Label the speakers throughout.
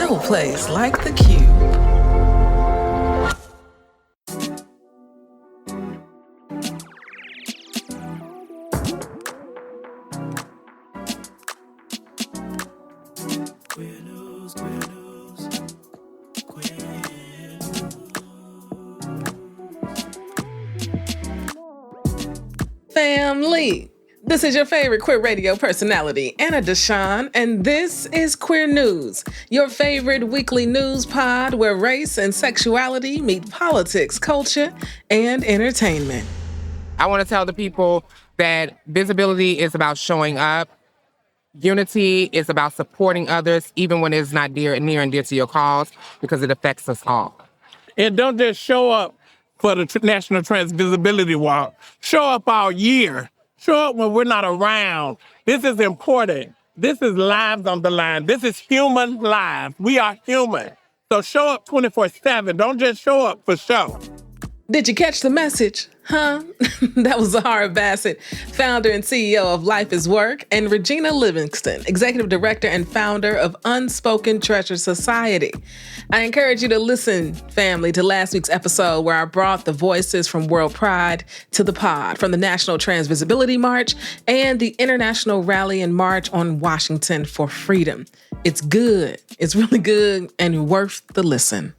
Speaker 1: no place like the Q. Family, this is your favorite queer radio personality, Anna Deshawn, and this is Queer News, your favorite weekly news pod where race and sexuality meet politics, culture, and entertainment.
Speaker 2: I want to tell the people that visibility is about showing up. Unity is about supporting others, even when it's not near and dear to your cause, because it affects us all.
Speaker 3: And don't just show up for the National Trans Visibility Walk. Show up all year. Show up when we're not around. This is important. This is lives on the line. This is human lives. We are human. So show up 24/7. Don't just show up for show.
Speaker 1: Did you catch the message? Huh? That was Zahara Bassett, founder and CEO of Life is Work, and Regina Livingston, executive director and founder of Unspoken Treasure Society. I encourage you to listen, family, to last week's episode where I brought the voices from World Pride to the pod, from the National Trans Visibility March and the International Rally and March on Washington for Freedom. It's good. It's really good and worth the listen.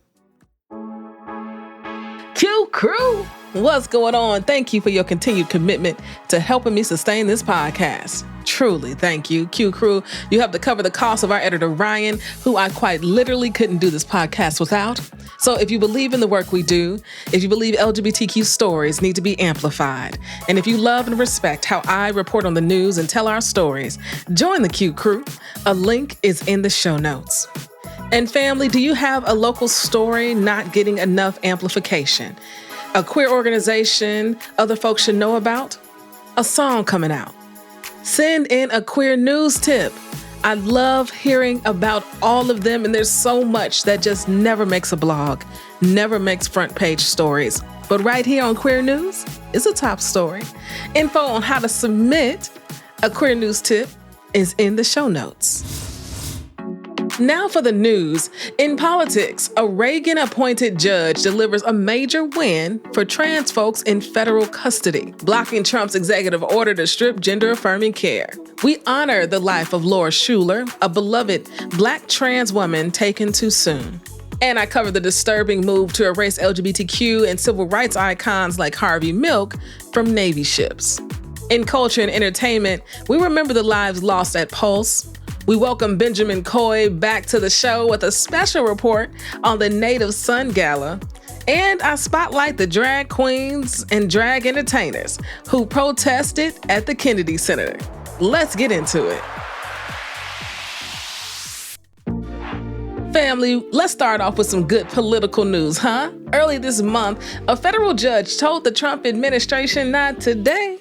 Speaker 1: QCrew, what's going on? Thank you for your continued commitment to helping me sustain this podcast. Truly, thank you. QCrew, you have to cover the cost of our editor, Ryan, who I quite literally couldn't do this podcast without. So if you believe in the work we do, if you believe LGBTQ stories need to be amplified, and if you love and respect how I report on the news and tell our stories, join the QCrew. A link is in the show notes. And family, do you have a local story not getting enough amplification? A queer organization other folks should know about? A song coming out? Send in a queer news tip. I love hearing about all of them, and there's so much that just never makes a blog, never makes front page stories. But right here on Queer News is a top story. Info on how to submit a queer news tip is in the show notes. Now for the news. In politics, a Reagan-appointed judge delivers a major win for trans folks in federal custody, blocking Trump's executive order to strip gender-affirming care. We honor the life of Laura Schueler, a beloved Black trans woman taken too soon. And I cover the disturbing move to erase LGBTQ and civil rights icons like Harvey Milk from Navy ships. In culture and entertainment, we remember the lives lost at Pulse. We welcome Benjamin Coy back to the show with a special report on the Native Son Gala. And I spotlight the drag queens and drag entertainers who protested at the Kennedy Center. Let's get into it. Family, let's start off with some good political news, huh? Early this month, a federal judge told the Trump administration not today.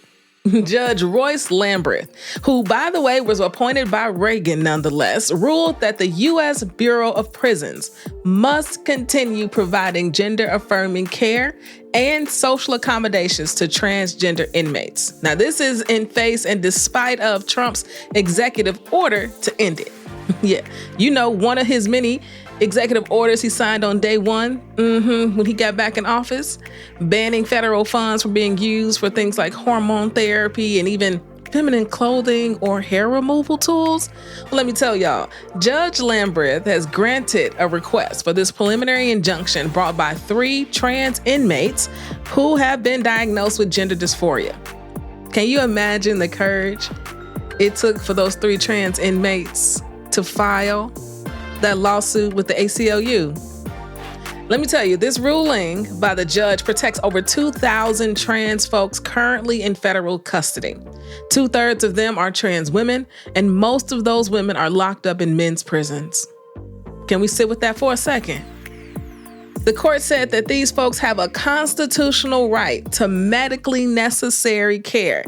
Speaker 1: Judge Royce Lamberth, who, by the way, was appointed by Reagan nonetheless, ruled that the U.S. Bureau of Prisons must continue providing gender-affirming care and social accommodations to transgender inmates. Now, this is in face and despite of Trump's executive order to end it. Yeah, you know, one of his many executive orders he signed on day one, when he got back in office, banning federal funds from being used for things like hormone therapy and even feminine clothing or hair removal tools. Well, let me tell y'all, Judge Lamberth has granted a request for this preliminary injunction brought by 3 trans inmates who have been diagnosed with gender dysphoria. Can you imagine the courage it took for those 3 trans inmates to file that lawsuit with the ACLU? Let me tell you, this ruling by the judge protects over 2,000 trans folks currently in federal custody. 2/3 of them are trans women, and most of those women are locked up in men's prisons. Can we sit with that for a second? The court said that these folks have a constitutional right to medically necessary care.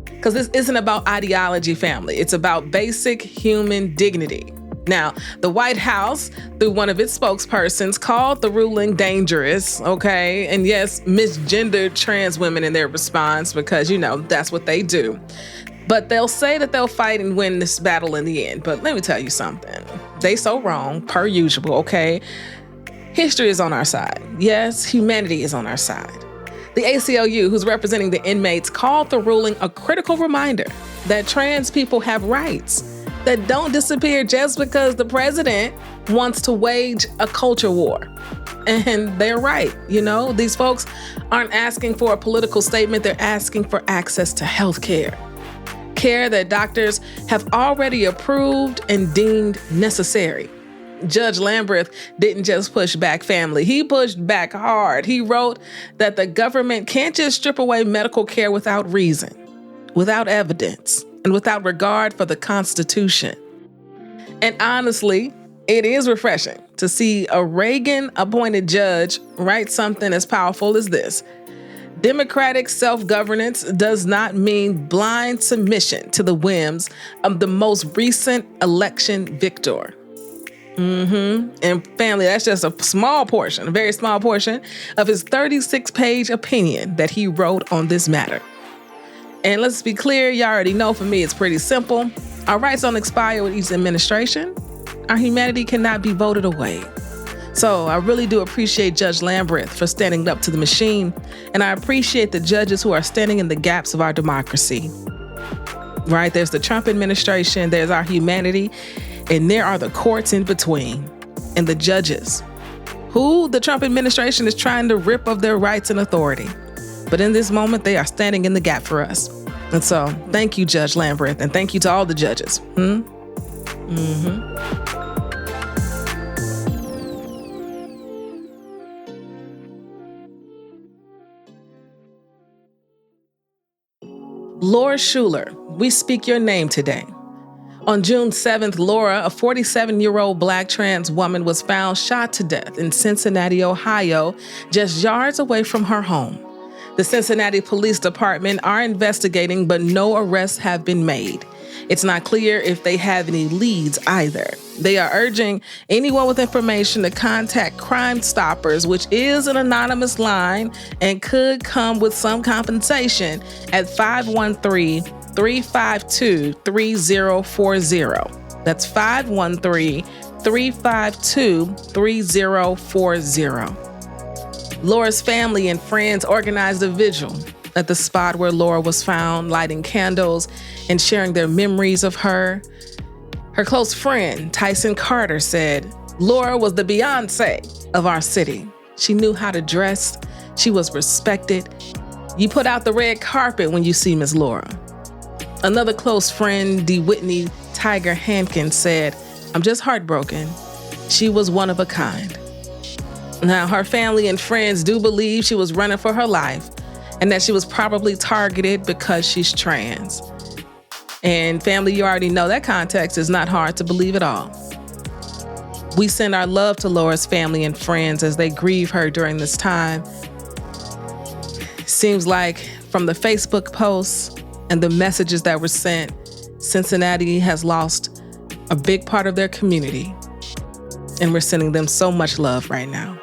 Speaker 1: Because this isn't about ideology, family. It's about basic human dignity. Now, the White House, through one of its spokespersons, called the ruling dangerous, okay? And yes, misgendered trans women in their response because, you know, that's what they do. But they'll say that they'll fight and win this battle in the end. But let me tell you something. they so wrong, per usual, okay? History is on our side. Yes, humanity is on our side. The ACLU, who's representing the inmates, called the ruling a critical reminder that trans people have rights that don't disappear just because the president wants to wage a culture war. And they're right, these folks aren't asking for a political statement, they're asking for access to health care. Care that doctors have already approved and deemed necessary. Judge Lambreth didn't just push back family, he pushed back hard. He wrote that the government can't just strip away medical care without reason, without evidence, and without regard for the Constitution. And honestly, it is refreshing to see a Reagan-appointed judge write something as powerful as this. Democratic self-governance does not mean blind submission to the whims of the most recent election victor. And family, that's just a small portion, a very small portion of his 36-page opinion that he wrote on this matter. And let's be clear, y'all already know for me it's pretty simple. Our rights don't expire with each administration. Our humanity cannot be voted away. So I really do appreciate Judge Lambreth for standing up to the machine, and I appreciate the judges who are standing in the gaps of our democracy. Right? There's the Trump administration, there's our humanity, and there are the courts in between, and the judges, who the Trump administration is trying to rip of their rights and authority. But in this moment, they are standing in the gap for us. And so, thank you, Judge Lambreth, and thank you to all the judges. Laura Schueler, we speak your name today. On June 7th, Laura, a 47-year-old Black trans woman, was found shot to death in Cincinnati, Ohio, just yards away from her home. The Cincinnati Police Department are investigating, but no arrests have been made. It's not clear if they have any leads either. They are urging anyone with information to contact Crime Stoppers, which is an anonymous line and could come with some compensation, at 513-352-3040. That's 513-352-3040. Laura's family and friends organized a vigil at the spot where Laura was found, lighting candles and sharing their memories of her. Her close friend, Tyson Carter, said, "Laura was the Beyonce of our city. She knew how to dress. She was respected. You put out the red carpet when you see Miss Laura." Another close friend, DeWhitney Tiger Hankins, said, "I'm just heartbroken. She was one of a kind." Now, her family and friends do believe she was running for her life and that she was probably targeted because she's trans. And family, you already know that context is not hard to believe at all. We send our love to Laura's family and friends as they grieve her during this time. Seems like from the Facebook posts and the messages that were sent, Cincinnati has lost a big part of their community. And we're sending them so much love right now.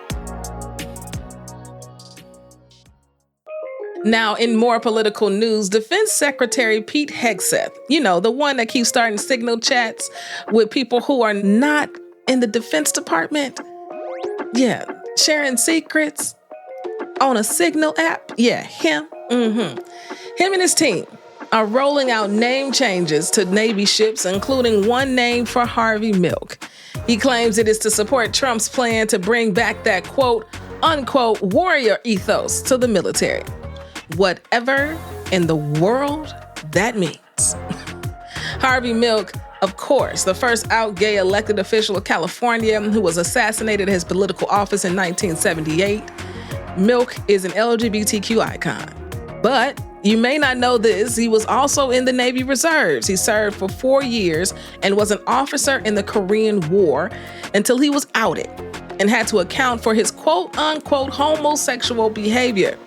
Speaker 1: Now, in more political news, Defense Secretary Pete Hegseth, the one that keeps starting signal chats with people who are not in the Defense Department. Yeah, sharing secrets on a Signal app. Yeah, him. Him and his team are rolling out name changes to Navy ships, including one name for Harvey Milk. He claims it is to support Trump's plan to bring back that quote, unquote, warrior ethos to the military. Whatever in the world that means. Harvey Milk, of course, the first out gay elected official of California who was assassinated at his political office in 1978. Milk is an LGBTQ icon. But you may not know this, he was also in the Navy Reserves. He served for 4 years and was an officer in the Korean War until he was outed and had to account for his quote-unquote homosexual behavior.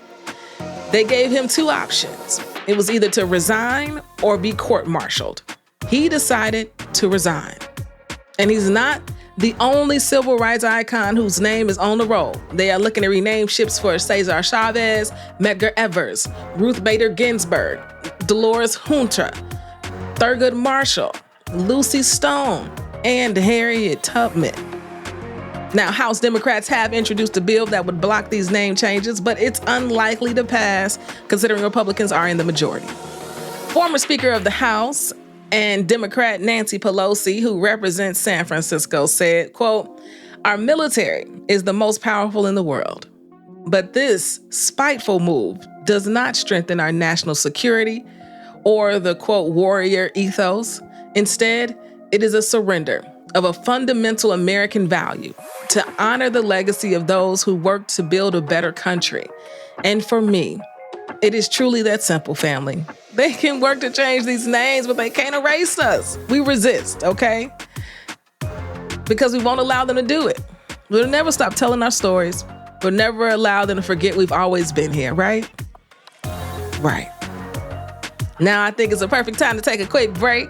Speaker 1: They gave him 2 options. It was either to resign or be court-martialed. He decided to resign. And he's not the only civil rights icon whose name is on the roll. They are looking to rename ships for Cesar Chavez, Medgar Evers, Ruth Bader Ginsburg, Dolores Hunter, Thurgood Marshall, Lucy Stone, and Harriet Tubman. Now, House Democrats have introduced a bill that would block these name changes, but it's unlikely to pass considering Republicans are in the majority. Former Speaker of the House and Democrat Nancy Pelosi, who represents San Francisco, said, quote, "Our military is the most powerful in the world. But this spiteful move does not strengthen our national security or the, quote, warrior ethos. Instead, it is a surrender of a fundamental American value to honor the legacy of those who worked to build a better country. And for me, it is truly that simple, family. They can work to change these names, but they can't erase us. We resist, okay? Because we won't allow them to do it. We'll never stop telling our stories. We'll never allow them to forget we've always been here, right? Right. Now I think it's a perfect time to take a quick break.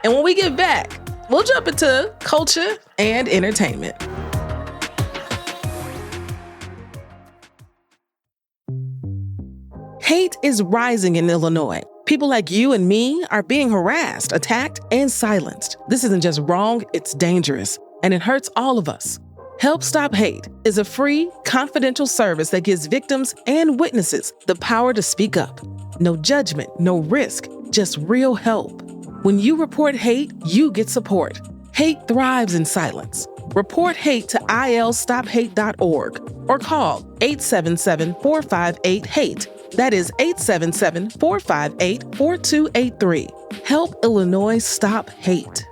Speaker 1: And when we get back, we'll jump into culture and entertainment. Hate is rising in Illinois. People like you and me are being harassed, attacked, and silenced. This isn't just wrong, it's dangerous, and it hurts all of us. Help Stop Hate is a free, confidential service that gives victims and witnesses the power to speak up. No judgment, no risk, just real help. When you report hate, you get support. Hate thrives in silence. Report hate to ilstophate.org or call 877-458-HATE. That is 877-458-4283. Help Illinois stop hate.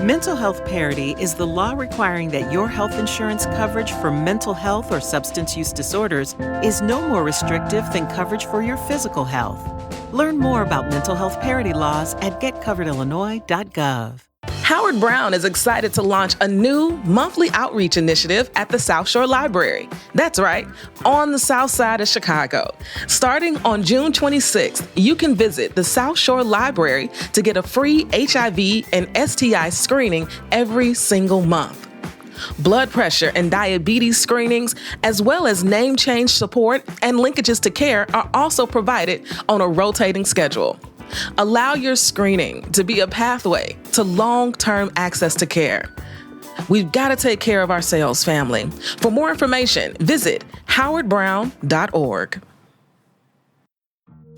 Speaker 4: Mental health parity is the law requiring that your health insurance coverage for mental health or substance use disorders is no more restrictive than coverage for your physical health. Learn more about mental health parity laws at getcoveredillinois.gov.
Speaker 1: Howard Brown is excited to launch a new monthly outreach initiative at the South Shore Library. That's right, on the south side of Chicago. Starting on June 26th, you can visit the South Shore Library to get a free HIV and STI screening every single month. Blood pressure and diabetes screenings, as well as name change support and linkages to care are also provided on a rotating schedule. Allow your screening to be a pathway to long-term access to care. We've got to take care of ourselves, family. For more information, visit howardbrown.org.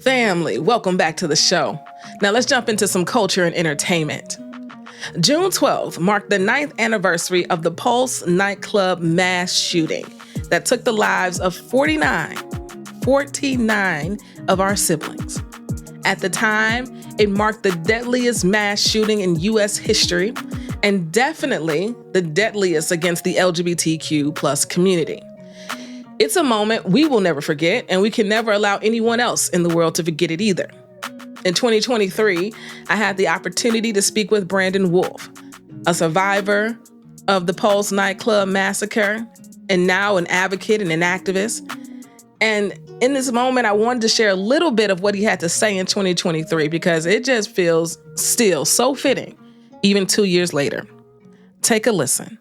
Speaker 1: Family, welcome back to the show. Now let's jump into some culture and entertainment. June 12th marked the 9th anniversary of the Pulse Nightclub mass shooting that took the lives of 49 of our siblings. At the time, it marked the deadliest mass shooting in U.S. history and definitely the deadliest against the LGBTQ plus community. It's a moment we will never forget, and we can never allow anyone else in the world to forget it either. In 2023, I had the opportunity to speak with Brandon Wolf, a survivor of the Pulse Nightclub massacre, and now an advocate and an activist. And in this moment, I wanted to share a little bit of what he had to say in 2023 because it just feels still so fitting, even 2 years later. Take a listen.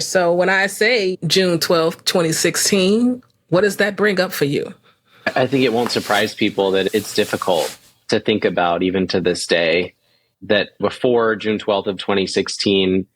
Speaker 1: So when I say June 12th, 2016, what does that bring up for you?
Speaker 5: I think it won't surprise people that it's difficult to think about, even to this day, that before June 12th of 2016,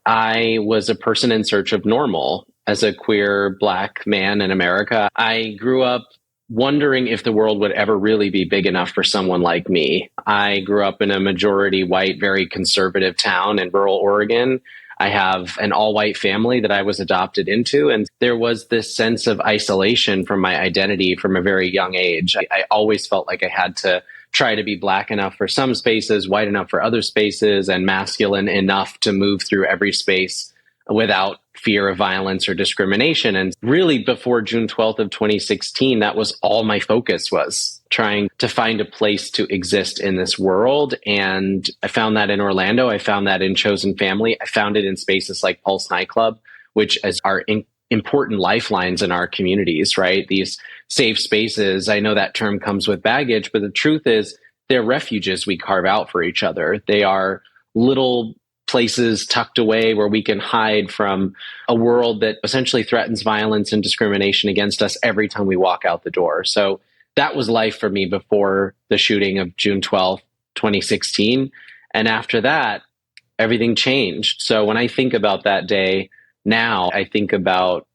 Speaker 5: I was a person in search of normal. As a queer Black man in America, I grew up wondering if the world would ever really be big enough for someone like me. I grew up in a majority white, very conservative town in rural Oregon. I have an all-white family that I was adopted into, and there was this sense of isolation from my identity from a very young age. I always felt like I had to try to be Black enough for some spaces, white enough for other spaces, and masculine enough to move through every space without fear of violence or discrimination. And really before June 12th of 2016, that was all my focus was, trying to find a place to exist in this world. And I found that in Orlando. I found that in Chosen Family. I found it in spaces like Pulse Nightclub, which are important lifelines in our communities, right? These safe spaces. I know that term comes with baggage, but the truth is they're refuges we carve out for each other. They are little places tucked away where we can hide from a world that essentially threatens violence and discrimination against us every time we walk out the door. So that was life for me before the shooting of June 12th, 2016. And after that, everything changed. So when I think about that day now, I think about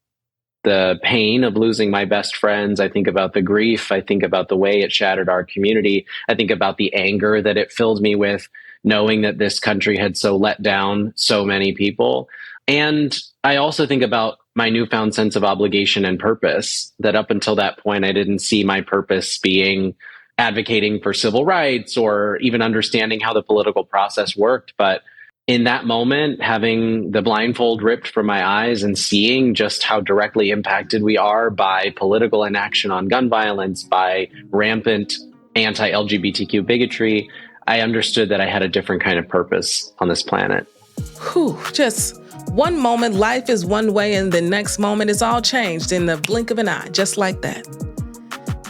Speaker 5: the pain of losing my best friends. I think about the grief. I think about the way it shattered our community. I think about the anger that it filled me with, knowing that this country had so let down so many people. And I also think about my newfound sense of obligation and purpose, that up until that point, I didn't see my purpose being advocating for civil rights or even understanding how the political process worked. But in that moment, having the blindfold ripped from my eyes and seeing just how directly impacted we are by political inaction on gun violence, by rampant anti-LGBTQ bigotry, I understood that I had a different kind of purpose on this planet.
Speaker 1: Whew, just one moment, life is one way, and the next moment it's all changed in the blink of an eye, just like that.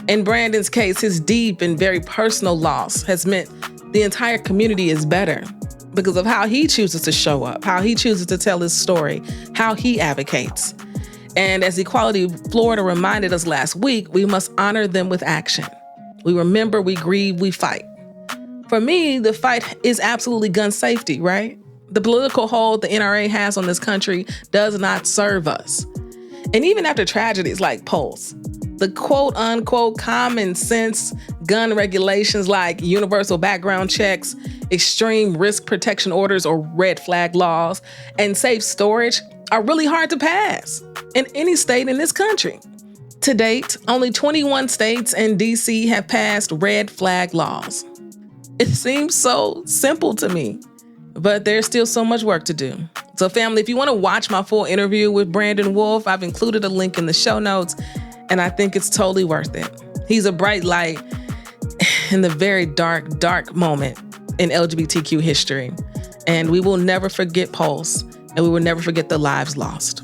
Speaker 1: In Brandon's case, his deep and very personal loss has meant the entire community is better because of how he chooses to show up, how he chooses to tell his story, how he advocates. And as Equality Florida reminded us last week, we must honor them with action. We remember, we grieve, we fight. For me, the fight is absolutely gun safety, right? The political hold the NRA has on this country does not serve us. And even after tragedies like Pulse, the quote unquote common sense gun regulations like universal background checks, extreme risk protection orders or red flag laws, and safe storage are really hard to pass in any state in this country. To date, only 21 states and DC have passed red flag laws. It seems so simple to me, but there's still so much work to do. So family, if you want to watch my full interview with Brandon Wolf, I've included a link in the show notes, and I think it's totally worth it. He's a bright light in the very dark, dark moment in LGBTQ history. And we will never forget Pulse, and we will never forget the lives lost.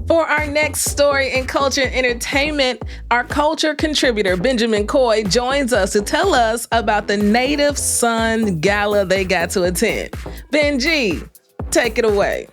Speaker 1: For our next story in culture and entertainment, our culture contributor, Benjamin Coy, joins us to tell us about the Native Son Gala they got to attend. Benji, take it away.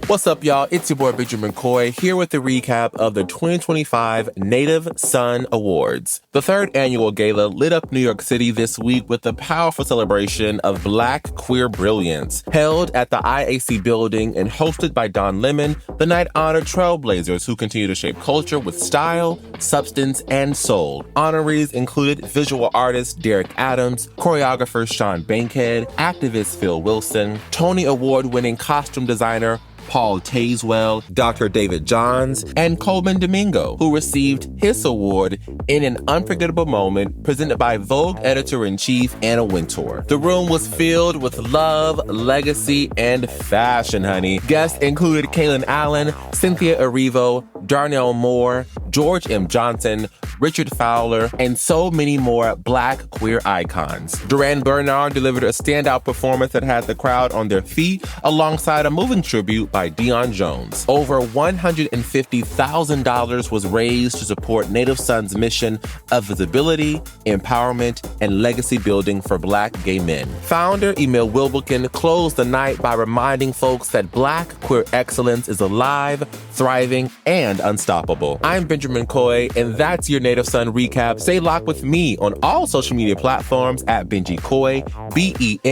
Speaker 6: What's up, y'all? It's your boy Benjamin Coy here with a recap of the 2025 Native Son Awards. The third annual gala lit up New York City this week with a powerful celebration of Black queer brilliance. Held at the IAC building and hosted by Don Lemon, the night honored trailblazers who continue to shape culture with style, substance, and soul. Honorees included visual artist Derek Adams, choreographer Sean Bankhead, activist Phil Wilson, Tony Award-winning costume designer Paul Tazewell, Dr. David Johns, and Coleman Domingo, who received his award in an unforgettable moment presented by Vogue editor-in-chief Anna Wintour. The room was filled with love, legacy, and fashion, honey. Guests included Kaylin Allen, Cynthia Erivo, Darnell Moore, George M. Johnson, Richard Fowler, and so many more Black queer icons. Duran Bernard delivered a standout performance that had the crowd on their feet alongside a moving tribute by Deion Jones. Over $150,000 was raised to support Native Son's mission of visibility, empowerment, and legacy building for Black gay men. Founder Emil Wilbekin closed the night by reminding folks that Black queer excellence is alive, thriving, and unstoppable. I'm Benjamin Coy, and that's your Native Son recap. Stay locked with me on all social media platforms at Benji Coy, BenjiCoy,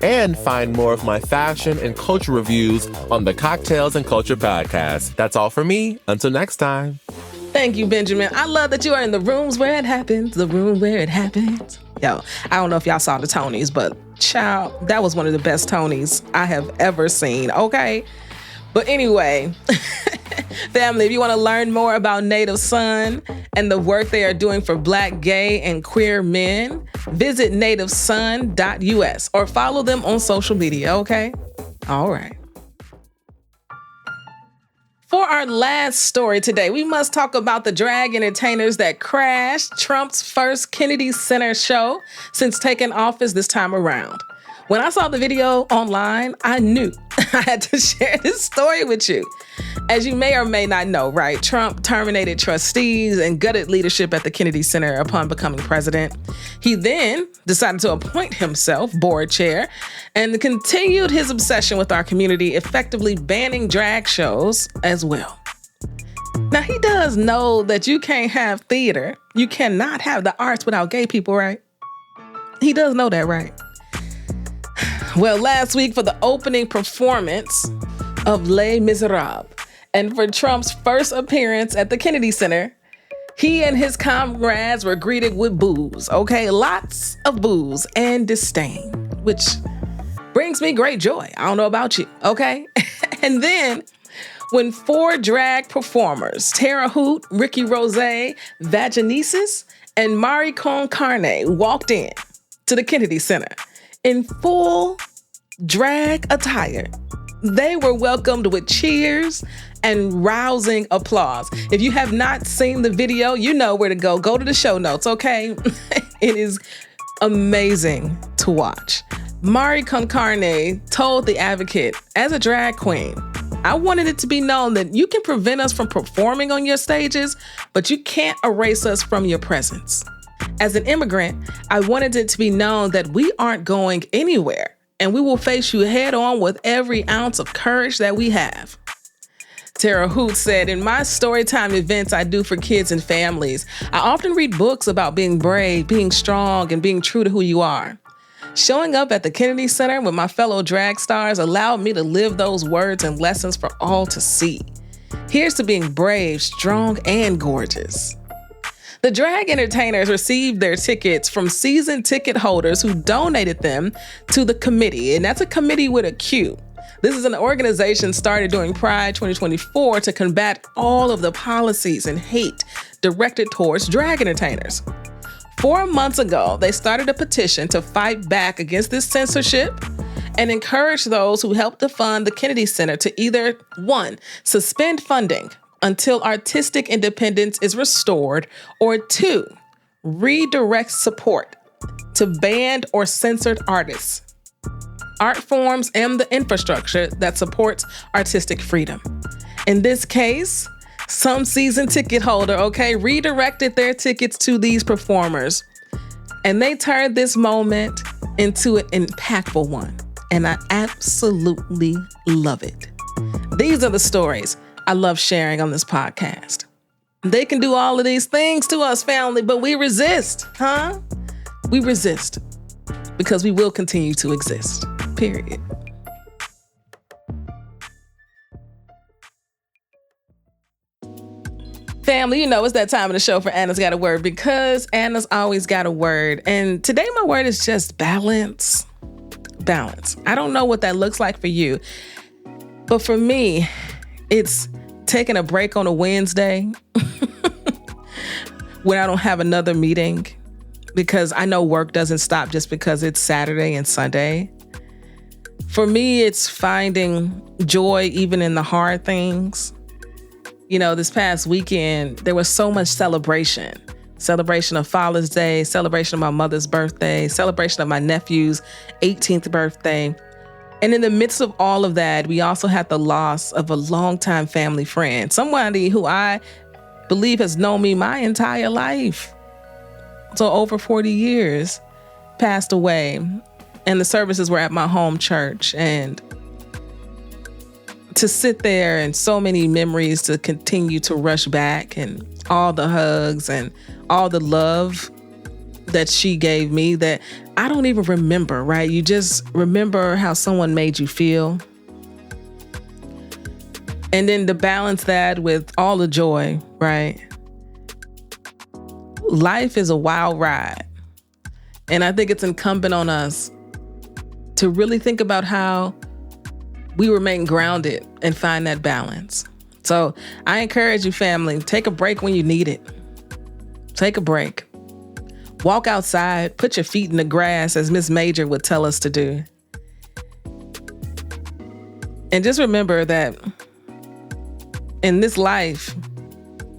Speaker 6: and find more of my fashion and culture reviews on the Cocktails and Culture podcast. That's all for me. Until next time.
Speaker 1: Thank you, Benjamin. I love that you are in the rooms where it happens, the room where it happens. Yo, I don't know if y'all saw the Tonys, but child, that was one of the best Tonys I have ever seen, okay? But anyway, family, if you want to learn more about Native Son and the work they are doing for Black, gay, and queer men, visit nativeson.us or follow them on social media, okay? All right. For our last story today, we must talk about the drag entertainers that crashed Trump's first Kennedy Center show since taking office this time around. When I saw the video online, I knew I had to share this story with you. As you may or may not know, right, Trump terminated trustees and gutted leadership at the Kennedy Center upon becoming president. He then decided to appoint himself board chair and continued his obsession with our community, effectively banning drag shows as well. Now, he does know that you can't have theater. You cannot have the arts without gay people, right? He does know that, right? Well, last week for the opening performance of Les Miserables and for Trump's first appearance at the Kennedy Center, he and his comrades were greeted with boos, okay? Lots of boos and disdain, which brings me great joy. I don't know about you, okay? And then when 4 drag performers, Tara Hoot, Ricky Rose, Vaginesis, and Mari Con Carne walked in to the Kennedy Center in full drag attire, they were welcomed with cheers and rousing applause. If you have not seen the video, you know where to go. Go to the show notes, okay? It is amazing to watch. Mari Con Carne told The Advocate, as a drag queen, I wanted it to be known that you can prevent us from performing on your stages, but you can't erase us from your presence. As an immigrant, I wanted it to be known that we aren't going anywhere, and we will face you head on with every ounce of courage that we have. Tara Hoot said, in my storytime events I do for kids and families, I often read books about being brave, being strong, and being true to who you are. Showing up at the Kennedy Center with my fellow drag stars allowed me to live those words and lessons for all to see. Here's to being brave, strong, and gorgeous. The drag entertainers received their tickets from season ticket holders who donated them to the committee, and that's a committee with a Q. This is an organization started during Pride 2024 to combat all of the policies and hate directed towards drag entertainers. 4 months ago, they started a petition to fight back against this censorship and encourage those who helped to fund the Kennedy Center to either, 1, suspend funding until artistic independence is restored, or 2, redirect support to banned or censored artists, art forms, and the infrastructure that supports artistic freedom. In this case, some season ticket holder, redirected their tickets to these performers, and they turned this moment into an impactful one. And I absolutely love it. These are the stories I love sharing on this podcast. They can do all of these things to us, family, but we resist, huh? We resist because we will continue to exist, period. Family, you know it's that time of the show for Anna's Got a Word, because Anna's always got a word. And today my word is just balance. Balance. I don't know what that looks like for you, but for me, it's taking a break on a Wednesday when I don't have another meeting, because I know work doesn't stop just because it's Saturday and Sunday. For me, it's finding joy even in the hard things. You know, this past weekend, there was so much celebration. Celebration of Father's Day, celebration of my mother's birthday, celebration of my nephew's 18th birthday. And in the midst of all of that, we also had the loss of a longtime family friend, somebody who I believe has known me my entire life. So over 40 years passed away, and the services were at my home church. And to sit there and so many memories to continue to rush back, and all the hugs and all the love that she gave me that I don't even remember, right? You just remember how someone made you feel. And then to balance that with all the joy, right? Life is a wild ride. And I think it's incumbent on us to really think about how we remain grounded and find that balance. So I encourage you, family, take a break when you need it. Take a break. Walk outside, put your feet in the grass, as Miss Major would tell us to do. And just remember that in this life,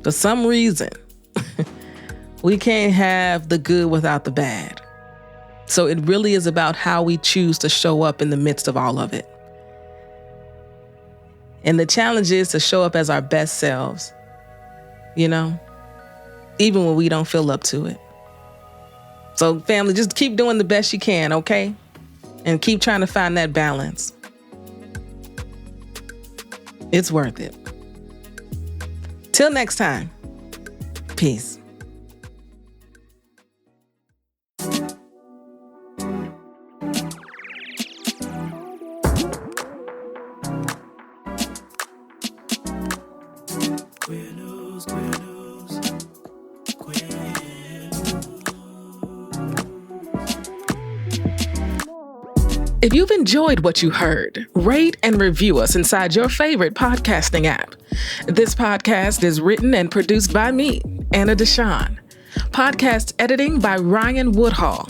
Speaker 1: for some reason, we can't have the good without the bad. So it really is about how we choose to show up in the midst of all of it. And the challenge is to show up as our best selves, you know, even when we don't feel up to it. So family, just keep doing the best you can, okay? And keep trying to find that balance. It's worth it. Till next time, peace. If you've enjoyed what you heard, rate and review us inside your favorite podcasting app. This podcast is written and produced by me, Anna Deshawn. Podcast editing by Ryan Woodhall.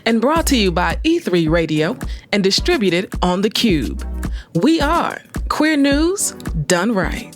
Speaker 1: And brought to you by E3 Radio and distributed on The Cube. We are Queer News Done Right.